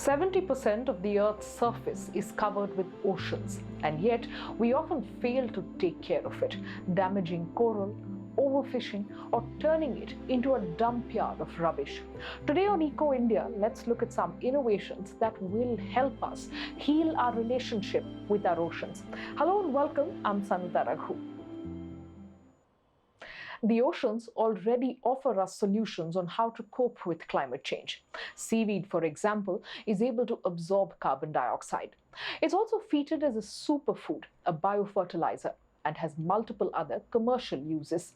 70% of the Earth's surface is covered with oceans, and yet we often fail to take care of it, damaging coral, overfishing, or turning it into a dump yard of rubbish. Today on Eco India, let's look at some innovations that will help us heal our relationship with our oceans. Hello and welcome, I'm Sanita Raghu. The oceans already offer us solutions on how to cope with climate change. Seaweed, for example, is able to absorb carbon dioxide. It's also featured as a superfood, a biofertilizer, and has multiple other commercial uses.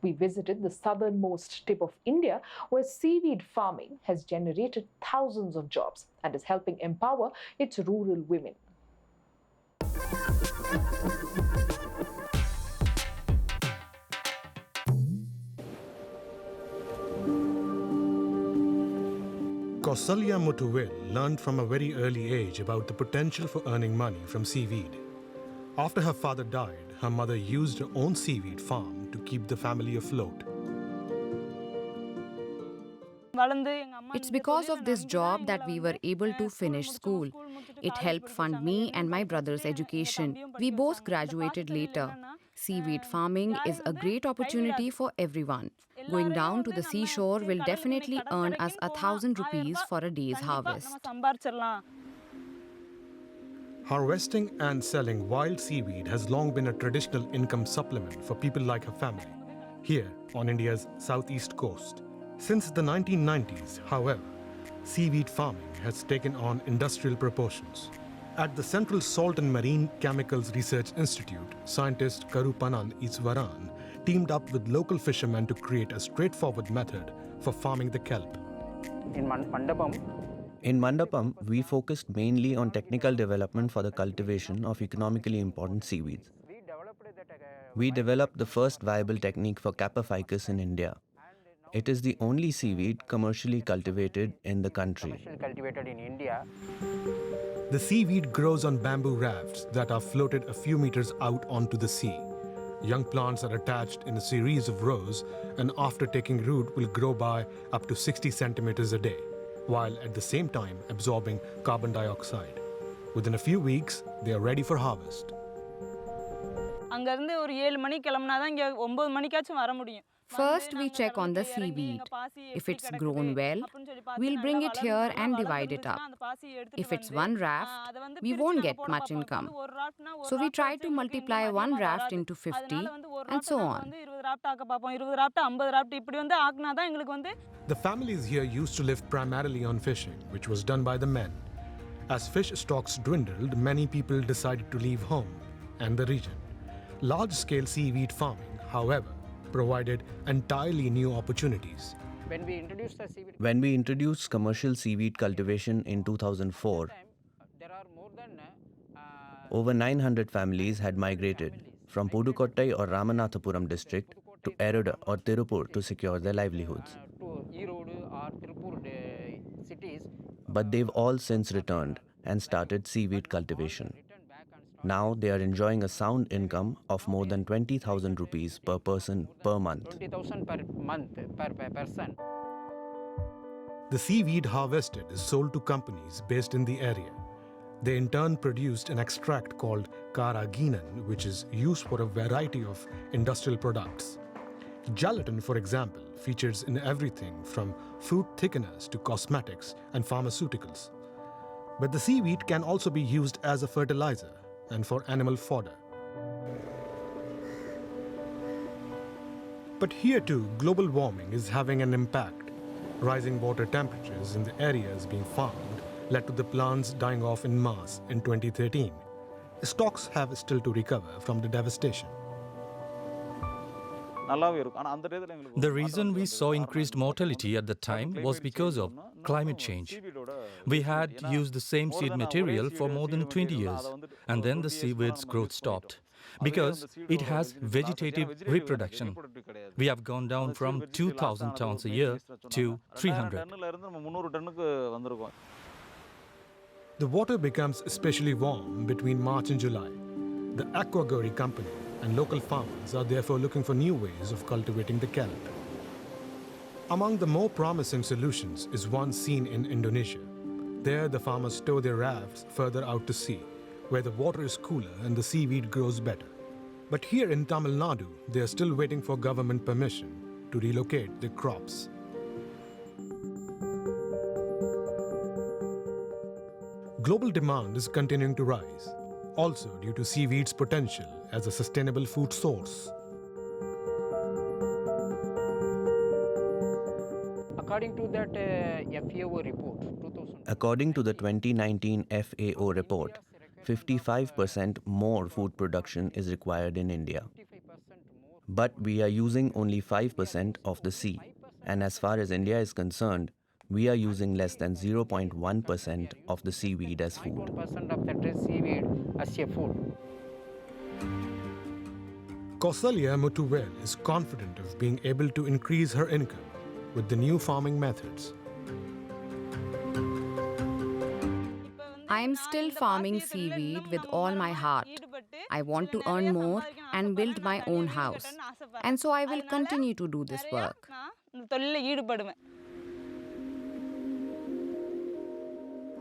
We visited the southernmost tip of India, where seaweed farming has generated thousands of jobs and is helping empower its rural women. Kausalya Muthuvel learned from a very early age about the potential for earning money from seaweed. After her father died, her mother used her own seaweed farm to keep the family afloat. It's because of this job that we were able to finish school. It helped fund me and my brother's education. We both graduated later. Seaweed farming is a great opportunity for everyone. Going down to the seashore will definitely earn us 1,000 rupees for a day's harvest. Harvesting and selling wild seaweed has long been a traditional income supplement for people like her family, here on India's southeast coast. Since the 1990s, however, seaweed farming has taken on industrial proportions. At the Central Salt and Marine Chemicals Research Institute, scientist Karupanand Iswaran teamed up with local fishermen to create a straightforward method for farming the kelp. In Mandapam, we focused mainly on technical development for the cultivation of economically important seaweeds. We developed the first viable technique for Cappaficus in India. It is the only seaweed commercially cultivated in the country. The seaweed grows on bamboo rafts that are floated a few meters out onto the sea. Young plants are attached in a series of rows and after taking root will grow by up to 60 centimeters a day, while at the same time absorbing carbon dioxide. Within a few weeks, they are ready for harvest. First, we check on the seaweed. If it's grown well, we'll bring it here and divide it up. If it's one raft, we won't get much income. So we try to multiply one raft into 50 and so on. The families here used to live primarily on fishing, which was done by the men. As fish stocks dwindled, many people decided to leave home and the region. Large-scale seaweed farming, however, provided entirely new opportunities. When we introduced commercial seaweed cultivation in 2004, over 900 families had migrated from Pudukottai or Ramanathapuram district to Eroda or Tirupur to secure their livelihoods. But they've all since returned and started seaweed cultivation. Now they are enjoying a sound income of more than 20,000 rupees per person per month. The seaweed harvested is sold to companies based in the area. They in turn produced an extract called carrageenan, which is used for a variety of industrial products. Gelatin, for example, features in everything from food thickeners to cosmetics and pharmaceuticals. But the seaweed can also be used as a fertilizer and for animal fodder. But here too, global warming is having an impact. Rising water temperatures in the areas being farmed led to the plants dying off en masse in 2013. Stocks have still to recover from the devastation. The reason we saw increased mortality at the time was because of climate change. We had used the same seed material for more than 20 years, and then the seaweed's growth stopped because it has vegetative reproduction. We have gone down from 2,000 tons a year to 300. The water becomes especially warm between March and July. The Aquagori company and local farmers are therefore looking for new ways of cultivating the kelp. Among the more promising solutions is one seen in Indonesia. There, the farmers stow their rafts further out to sea, where the water is cooler and the seaweed grows better. But here in Tamil Nadu, they are still waiting for government permission to relocate their crops. Global demand is continuing to rise, also due to seaweed's potential as a sustainable food source. According to that FAO report, 2000. According to the 2019 FAO report, 55% more food production is required in India. But we are using only 5% of the sea. And as far as India is concerned, we are using less than 0.1% of the seaweed as food. 1% of that is seaweed as a food. Kausalya Muthuvel is confident of being able to increase her income with the new farming methods. I am still farming seaweed with all my heart. I want to earn more and build my own house. And so I will continue to do this work.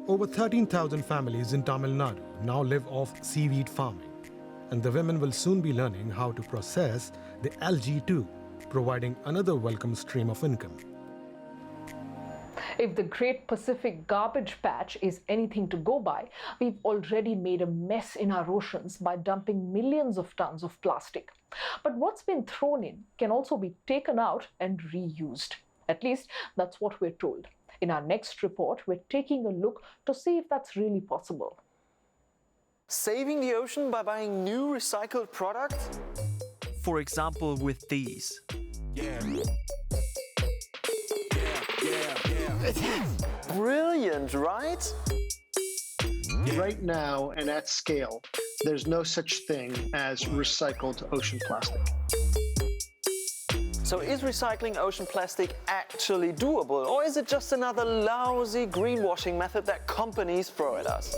Over 13,000 families in Tamil Nadu now live off seaweed farming, and the women will soon be learning how to process the algae too, providing another welcome stream of income. If the Great Pacific Garbage Patch is anything to go by, we've already made a mess in our oceans by dumping millions of tons of plastic. But what's been thrown in can also be taken out and reused. At least that's what we're told. In our next report, we're taking a look to see if that's really possible. Saving the ocean by buying new recycled products? For example, with these. Brilliant, right? Right now and at scale, there's no such thing as recycled ocean plastic. So is recycling ocean plastic actually doable, or is it just another lousy greenwashing method that companies throw at us?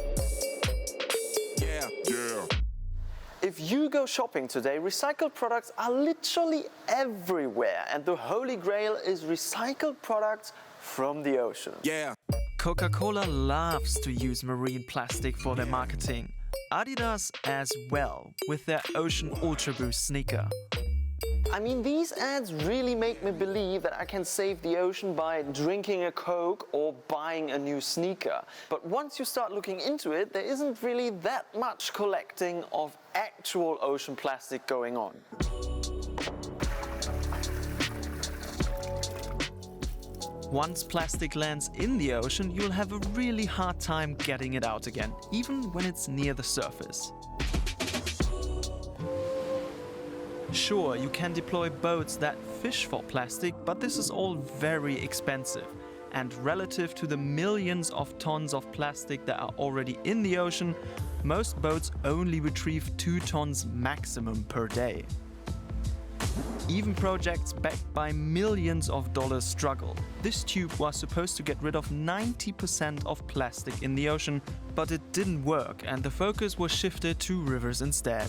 If you go shopping today, recycled products are literally everywhere, and the holy grail is recycled products from the ocean. Coca-Cola loves to use marine plastic for their marketing. Adidas as well, with their Ocean Ultra Boost sneaker. I mean, these ads really make me believe that I can save the ocean by drinking a Coke or buying a new sneaker. But once you start looking into it, there isn't really that much collecting of actual ocean plastic going on. Once plastic lands in the ocean, you'll have a really hard time getting it out again, even when it's near the surface. Sure, you can deploy boats that fish for plastic, but this is all very expensive. And relative to the millions of tons of plastic that are already in the ocean, most boats only retrieve 2 tons maximum per day. Even projects backed by millions of dollars struggle. This tube was supposed to get rid of 90% of plastic in the ocean, but it didn't work, and the focus was shifted to rivers instead.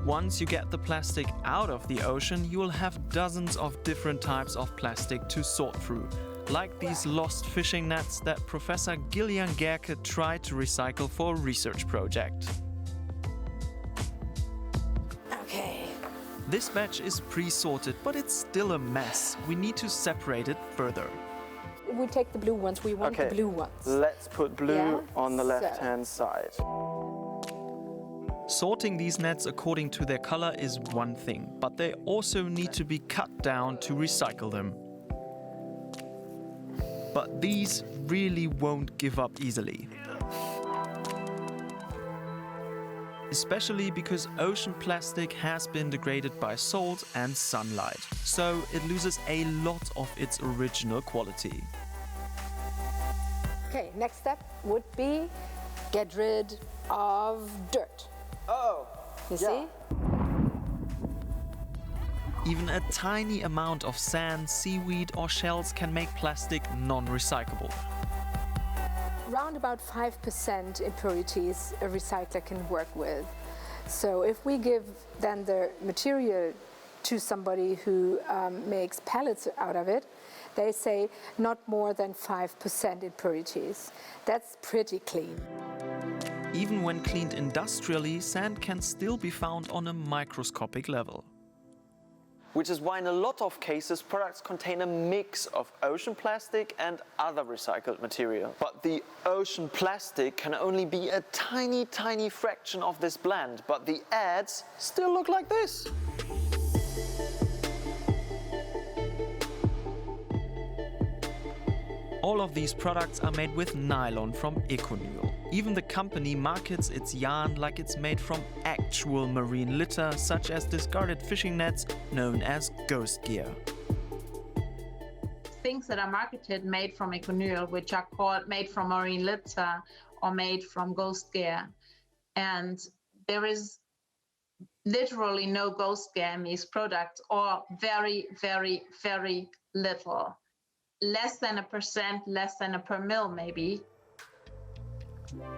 Once you get the plastic out of the ocean, you will have dozens of different types of plastic to sort through, like these lost fishing nets that Professor Gillian Gerke tried to recycle for a research project. Okay. This batch is pre-sorted, but it's still a mess. We need to separate it further. We take the blue ones. We want the blue ones. Let's put blue on the So. left-hand side. Sorting these nets according to their color is one thing, but they also need to be cut down to recycle them. But these really won't give up easily. Especially because ocean plastic has been degraded by salt and sunlight, so it loses a lot of its original quality. Okay, next step would be get rid of dirt. Oh, You see? Even a tiny amount of sand, seaweed or shells can make plastic non-recyclable. Round about 5% impurities a recycler can work with. So if we give then the material to somebody who makes pellets out of it, They say not more than 5% impurities. That's pretty clean. Even when cleaned industrially, sand can still be found on a microscopic level. Which is why in a lot of cases products contain a mix of ocean plastic and other recycled material. But the ocean plastic can only be a tiny, tiny fraction of this blend, but the ads still look like this. All of these products are made with nylon from Econyl. Even the company markets its yarn like it's made from actual marine litter, such as discarded fishing nets known as ghost gear. Things that are marketed made from Econyl, which are called made from marine litter or made from ghost gear. And there is literally no ghost gear in these products, or very, very, very little. Less than 1%, less than a per mil maybe.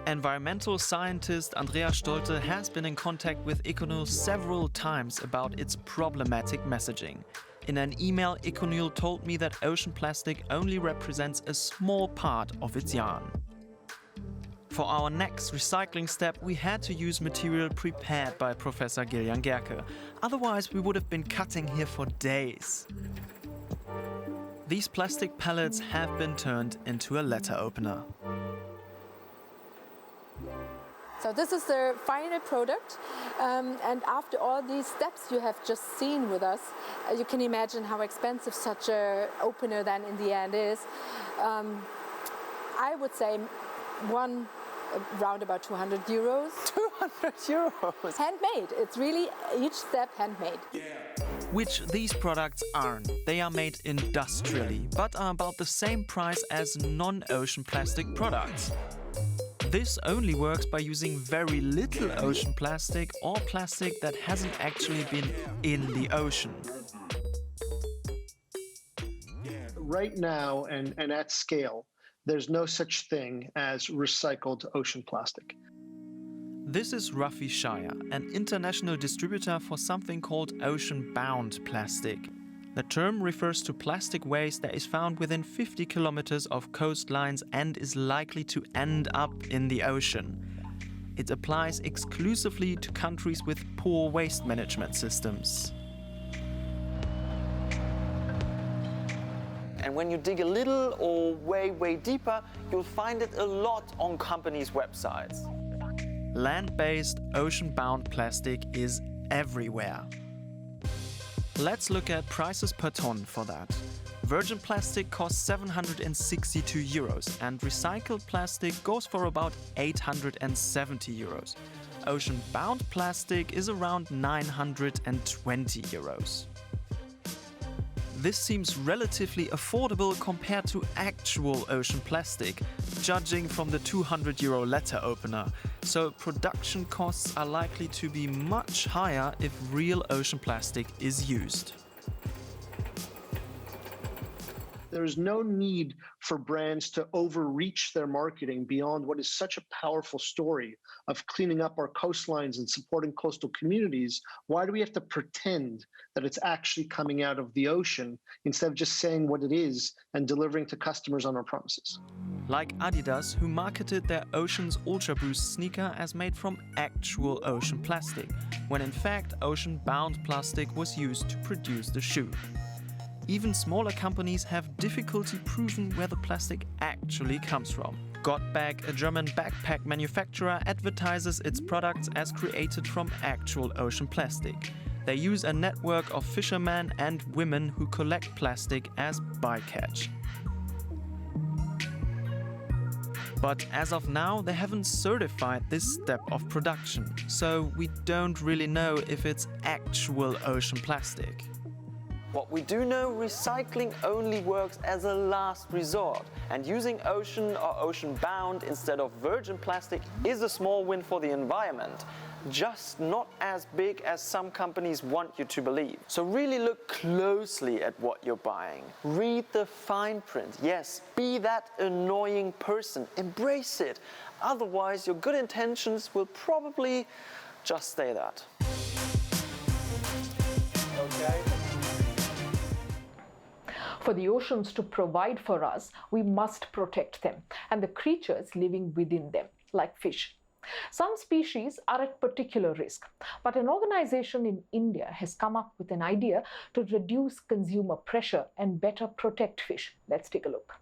Environmental scientist Andreas Stolte has been in contact with Econyl several times about its problematic messaging. In an email, Econyl told me that ocean plastic only represents a small part of its yarn. For our next recycling step, we had to use material prepared by Professor Gillian Gerke. Otherwise, we would have been cutting here for days. These plastic pellets have been turned into a letter opener. So this is the final product, and after all these steps you have just seen with us, you can imagine how expensive such an opener then in the end is. I would say one around about 200 euros. 200 euros! Handmade, it's really each step handmade. Which these products aren't. They are made industrially, but are about the same price as non-ocean plastic products. This only works by using very little ocean plastic or plastic that hasn't actually been in the ocean. Right now and at scale, there's no such thing as recycled ocean plastic. This is Rafi Shire, an international distributor for something called ocean-bound plastic. The term refers to plastic waste that is found within 50 kilometers of coastlines and is likely to end up in the ocean. It applies exclusively to countries with poor waste management systems. And when you dig a little or way, way deeper, you'll find it a lot on companies' websites. Land-based, ocean-bound plastic is everywhere. Let's look at prices per ton for that. Virgin plastic costs 762 euros and recycled plastic goes for about 870 euros. Ocean-bound plastic is around 920 euros. This seems relatively affordable compared to actual ocean plastic, judging from the 200 euro letter opener. So production costs are likely to be much higher if real ocean plastic is used. There's no need for brands to overreach their marketing beyond what is such a powerful story of cleaning up our coastlines and supporting coastal communities. Why do we have to pretend that it's actually coming out of the ocean instead of just saying what it is and delivering to customers on our promises? Like Adidas, who marketed their Ocean's Ultra Boost sneaker as made from actual ocean plastic, when in fact ocean-bound plastic was used to produce the shoe. Even smaller companies have difficulty proving where the plastic actually comes from. Gottbag, a German backpack manufacturer, advertises its products as created from actual ocean plastic. They use a network of fishermen and women who collect plastic as bycatch. But as of now, they haven't certified this step of production, so we don't really know if it's actual ocean plastic. What we do know, recycling only works as a last resort, and using ocean or ocean-bound instead of virgin plastic is a small win for the environment, just not as big as some companies want you to believe. So really look closely at what you're buying. Read the fine print. Yes, be that annoying person. Embrace it. Otherwise, your good intentions will probably just stay that. Okay. For the oceans to provide for us, we must protect them and the creatures living within them, like fish. Some species are at particular risk, but an organization in India has come up with an idea to reduce consumer pressure and better protect fish. Let's take a look.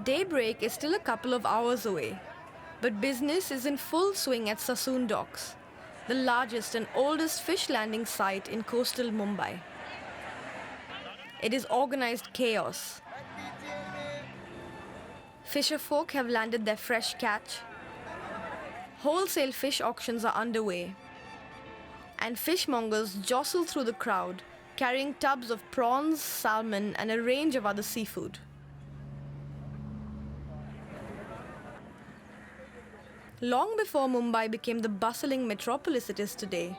Daybreak is still a couple of hours away, but business is in full swing at Sassoon Docks, the largest and oldest fish landing site in coastal Mumbai. It is organized chaos. Fisherfolk have landed their fresh catch. Wholesale fish auctions are underway. And fishmongers jostle through the crowd, carrying tubs of prawns, salmon, and a range of other seafood. Long before Mumbai became the bustling metropolis it is today,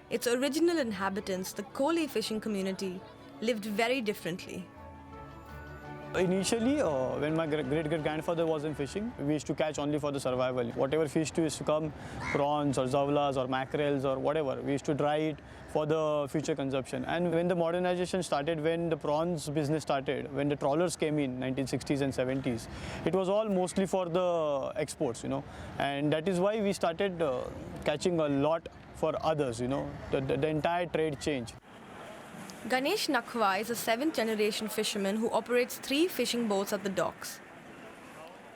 its original inhabitants, the Koli fishing community, lived very differently. Initially, when my great-great-grandfather was in fishing, we used to catch only for the survival. Whatever fish used to come, prawns or zavlas or mackerels or whatever, we used to dry it for the future consumption. And when the modernization started, when the prawns business started, when the trawlers came in 1960s and 70s, it was all mostly for the exports, and that is why we started catching a lot for others, the entire trade changed. Ganesh Nakhwa is a 7th-generation fisherman who operates 3 fishing boats at the docks.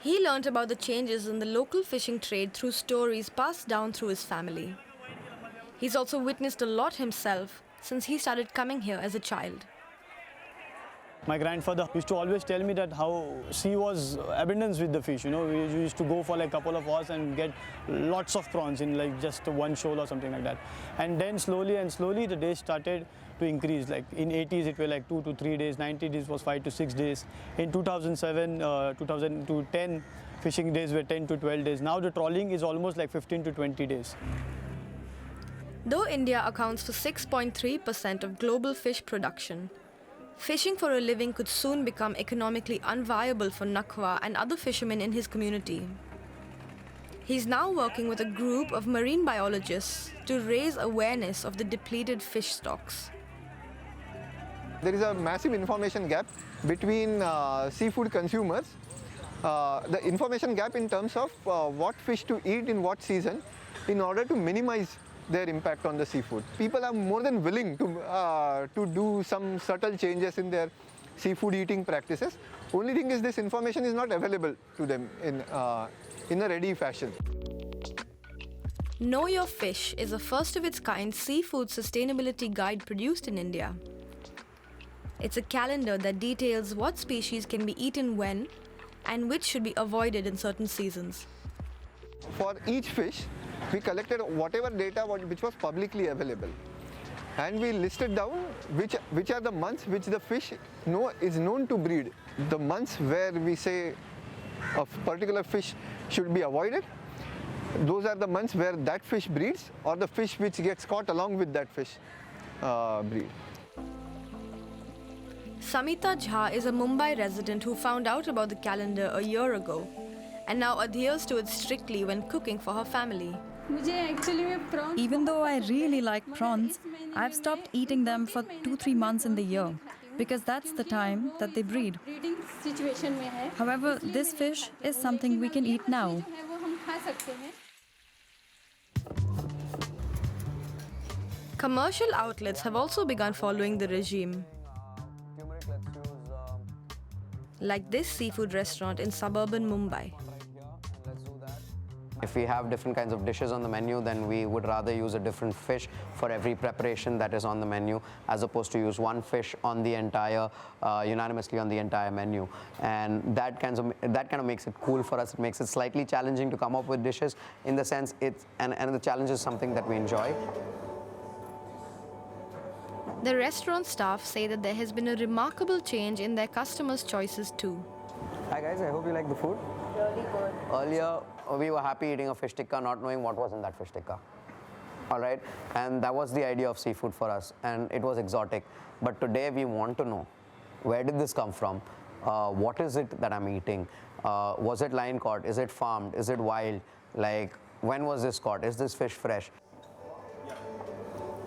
He learnt about the changes in the local fishing trade through stories passed down through his family. He's also witnessed a lot himself since he started coming here as a child. My grandfather used to always tell me that how sea was abundance with the fish. We used to go for like a couple of hours and get lots of prawns in like just one shoal or something like that. And then slowly the days started to increase. Like in 80s it was like 2 to 3 days, 90s was 5 to 6 days. In 2007, 2010, fishing days were 10 to 12 days. Now the trawling is almost like 15 to 20 days. Though India accounts for 6.3% of global fish production, fishing for a living could soon become economically unviable for Nakhwa and other fishermen in his community. He's now working with a group of marine biologists to raise awareness of the depleted fish stocks. There is a massive information gap between seafood consumers. The information gap in terms of what fish to eat in what season in order to minimize their impact on the seafood. People are more than willing to do some subtle changes in their seafood eating practices. Only thing is this information is not available to them in a ready fashion. Know Your Fish is a first-of-its-kind seafood sustainability guide produced in India. It's a calendar that details what species can be eaten when and which should be avoided in certain seasons. For each fish, we collected whatever data which was publicly available, and we listed down which are the months which the fish is known to breed. The months where we say a particular fish should be avoided, those are the months where that fish breeds or the fish which gets caught along with that fish breed. Samita Jha is a Mumbai resident who found out about the calendar a year ago and now adheres to it strictly when cooking for her family. Even though I really like prawns, I've stopped eating them for 2-3 months in the year because that's the time that they breed. However, this fish is something we can eat now. Commercial outlets have also begun following the regime. Like this seafood restaurant in suburban Mumbai. If we have different kinds of dishes on the menu, then we would rather use a different fish for every preparation that is on the menu, as opposed to use one fish on the entire, unanimously on the entire menu. And that kind of makes it cool for us. It makes it slightly challenging to come up with dishes in the sense and the challenge is something that we enjoy. The restaurant staff say that there has been a remarkable change in their customers' choices too. Hi guys, I hope you like the food. Really good. Earlier, we were happy eating a fish tikka, not knowing what was in that fish tikka. All right, and that was the idea of seafood for us, and it was exotic. But today we want to know, where did this come from? What is it that I'm eating? Was it line caught? Is it farmed? Is it wild? Like, when was this caught? Is this fish fresh?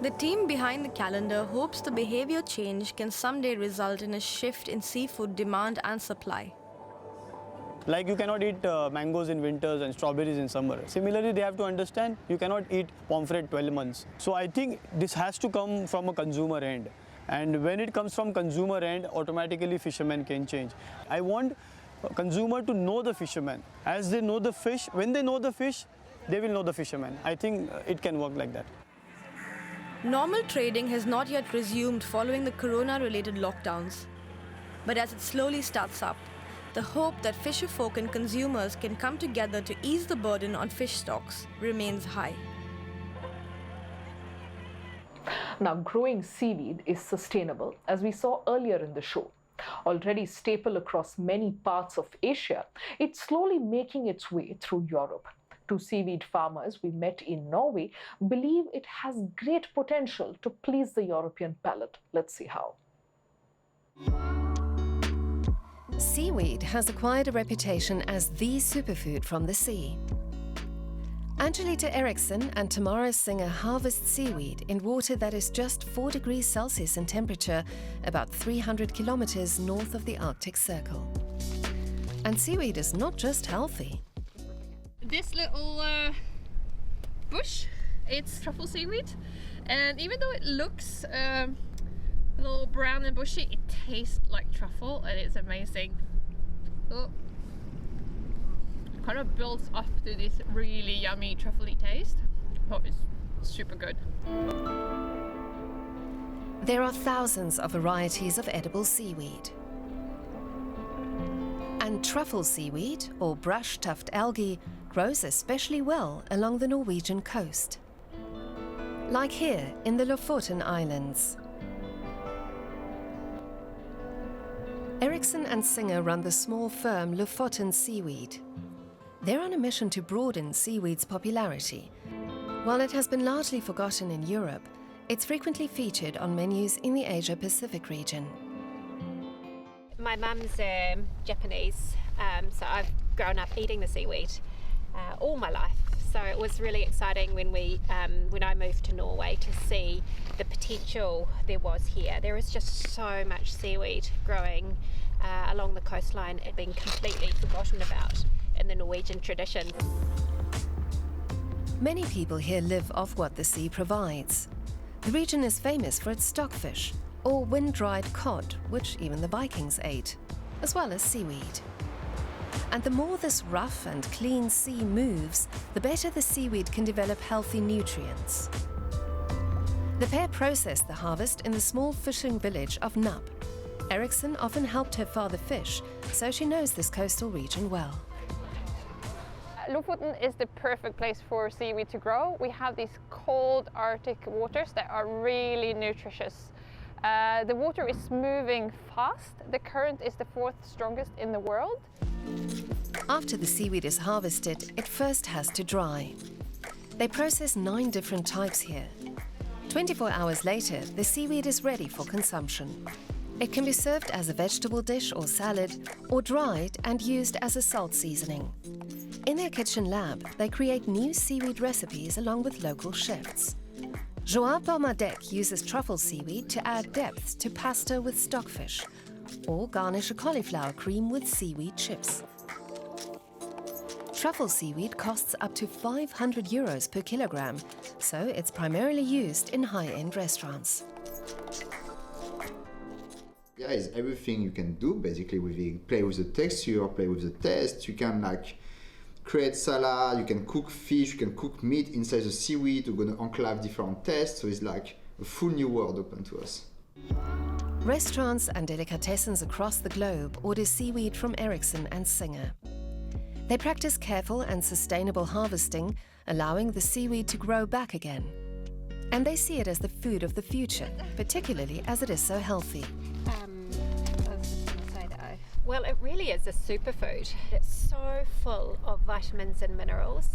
The team behind the calendar hopes the behavior change can someday result in a shift in seafood demand and supply. Like you cannot eat mangoes in winters and strawberries in summer. Similarly, they have to understand you cannot eat pomfret 12 months. So I think this has to come from a consumer end. And when it comes from consumer end, automatically fishermen can change. I want consumer to know the fisherman. As they know the fish, when they know the fish, they will know the fisherman. I think it can work like that. Normal trading has not yet resumed following the corona-related lockdowns. But as it slowly starts up, the hope that fisher folk and consumers can come together to ease the burden on fish stocks remains high. Now, growing seaweed is sustainable, as we saw earlier in the show. Already staple across many parts of Asia, it's slowly making its way through Europe. Two seaweed farmers we met in Norway believe it has great potential to please the European palate. Let's see how. Seaweed has acquired a reputation as the superfood from the sea. Angelita Eriksson and Tamara Singer harvest seaweed in water that is just 4 degrees Celsius in temperature, about 300 kilometers north of the Arctic Circle. And seaweed is not just healthy. This little bush, it's truffle seaweed, and even though it looks a little brown and bushy, it tastes like truffle and it's amazing. Oh. Kind of builds up to this really yummy truffly taste. Oh, it's super good. There are thousands of varieties of edible seaweed. And truffle seaweed, or brush tuft algae, grows especially well along the Norwegian coast. Like here in the Lofoten Islands. Eriksson and Singer run the small firm Lofoten Seaweed. They're on a mission to broaden seaweed's popularity. While it has been largely forgotten in Europe, it's frequently featured on menus in the Asia-Pacific region. My mum's Japanese, so I've grown up eating the seaweed all my life. So it was really exciting when I moved to Norway to see the potential there was here. There is just so much seaweed growing along the coastline. It had been completely forgotten about in the Norwegian tradition. Many people here live off what the sea provides. The region is famous for its stockfish, or wind-dried cod, which even the Vikings ate, as well as seaweed. And the more this rough and clean sea moves, the better the seaweed can develop healthy nutrients. The pair process the harvest in the small fishing village of Napp. Eriksson often helped her father fish, so she knows this coastal region well. Lofoten is the perfect place for seaweed to grow. We have these cold Arctic waters that are really nutritious. The water is moving fast. The current is the 4th strongest in the world. After the seaweed is harvested, it first has to dry. They process 9 different types here. 24 hours later, the seaweed is ready for consumption. It can be served as a vegetable dish or salad, or dried and used as a salt seasoning. In their kitchen lab, they create new seaweed recipes along with local chefs. Joao Palmadec uses truffle seaweed to add depth to pasta with stockfish, or garnish a cauliflower cream with seaweed chips. Truffle seaweed costs up to 500 euros per kilogram, so it's primarily used in high-end restaurants. Yeah, it's everything you can do basically with it. Play with the texture, play with the taste. You can create salad, you can cook fish, you can cook meat inside the seaweed. We're going to enclave different tastes, so it's like a full new world open to us. Restaurants and delicatessens across the globe order seaweed from Eriksson and Singer. They practice careful and sustainable harvesting, allowing the seaweed to grow back again. And they see it as the food of the future, particularly as it is so healthy. Well, it really is a superfood. It's so full of vitamins and minerals.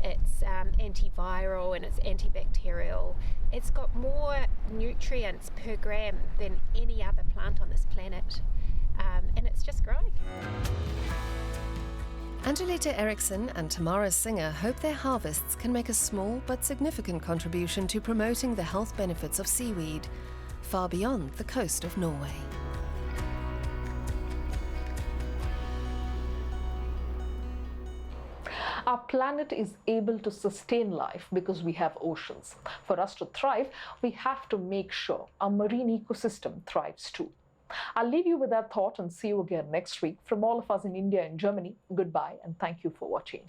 It's antiviral and it's antibacterial. It's got more nutrients per gram than any other plant on this planet. And it's just growing. Angelita Eriksson and Tamara Singer hope their harvests can make a small but significant contribution to promoting the health benefits of seaweed, far beyond the coast of Norway. Our planet is able to sustain life because we have oceans. For us to thrive, we have to make sure our marine ecosystem thrives too. I'll leave you with that thought and see you again next week. From all of us in India and Germany, goodbye and thank you for watching.